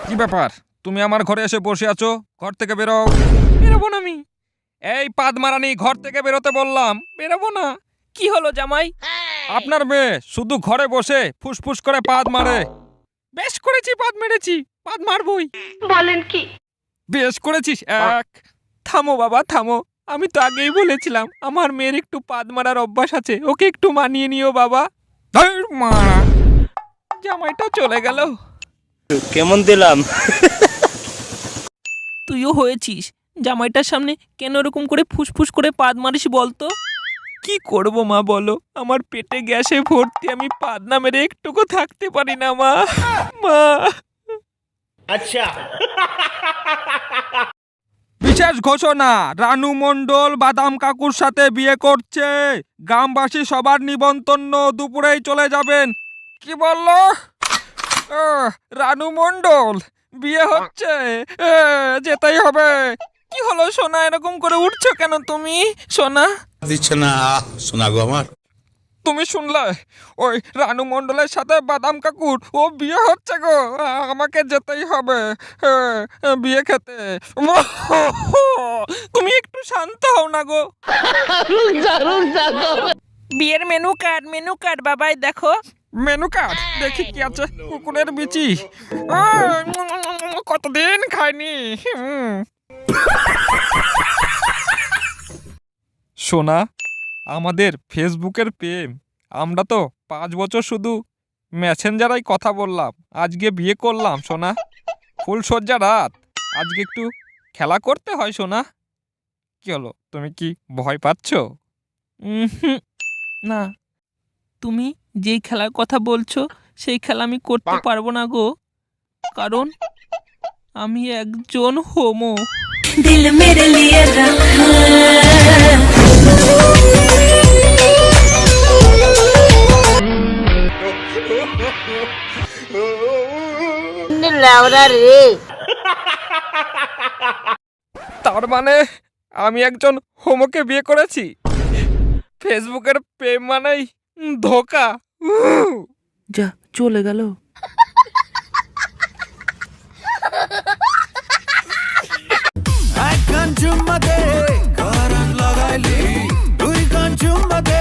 কি ব্যাপার, তুমি আমার ঘরে এসে বসে আছো? ঘর থেকে বেরো। বেরোবো না আমি। এই পাদ মারানি, ঘর থেকে বেরোতে বললাম। বেরোবো না। কি হলো জামাই? আপনার মেয়ে শুধু ঘরে বসে ফুসফুস করে পাদ মারে। বেশ করেছি, পাদ মেরেছি, পাদ মারবই। বলেন কি? বেশ করেছিস এক। থামো বাবা থামো, আমি তো আগেই বলেছিলাম আমার মেয়ের একটু পাদ মারার অভ্যাস আছে, ওকে একটু মানিয়ে নিও বাবা। ধুর মারা, জামাইটা চলে গেল। কেমন দিলাম? তুইও হয়েছিস, জামাইটার সামনে কেন এরকম করে ফুসফুস করে পাদ মারিস বলতো? কি করব মা বলো, আমার পেটে গ্যাসে ভর্তি, আমি পাদ না মেরে একটুকু থাকতে পারি না মা। মা আচ্ছা। বিশেষ ঘোষণা, রানু মণ্ডল বাদাম কাকুর সাথে বিয়ে করছে। গ্রামবাসী সবার নিমন্ত্রণ, দুপুরেই চলে যাবেন। কি বললো? রানু মণ্ডল বিয়ে হচ্ছে, যেতেই হবে। কি হলো সোনা, এরকম করে উঠছো কেন তুমি? সোনা, দিচ্ছে না শোনা গো আমার। তুমি শুনলে? ওই রানু মণ্ডলের সাথে বাদাম কাকুর ও বিয়ে হচ্ছে গো। আমাকে যেতেই হবে বিয়ে খেতে। তুমি একটু শান্ত হও না গো। বিয়ের মেনু কার্ড বাবাই দেখো। মেনু কার্ড দেখি কি আছে। কুকুরের বিচি, কতদিন খাইনি। সোনা, আমাদের ফেসবুকের প্রেম, আমরা তো 5 বছর শুধু মেসেঞ্জারেই কথা বললাম, আজকে বিয়ে করলাম সোনা। ফুলসজ্জা রাত, আজকে একটু খেলা করতে হয় সোনা। কি হলো, তুমি কি ভয় পাচ্ছ? না, তুমি যেই খেলার কথা বলছো সেই খেলা আমি করতে পারবো না গো, কারণ আমি একজন হোমো। দিল মেরে লিয়ে রে। তার মানে আমি একজন হোমোকে বিয়ে করেছি? ফেসবুকের প্রেম মানেই ধোকা। যা চলে গেল। I come to my day.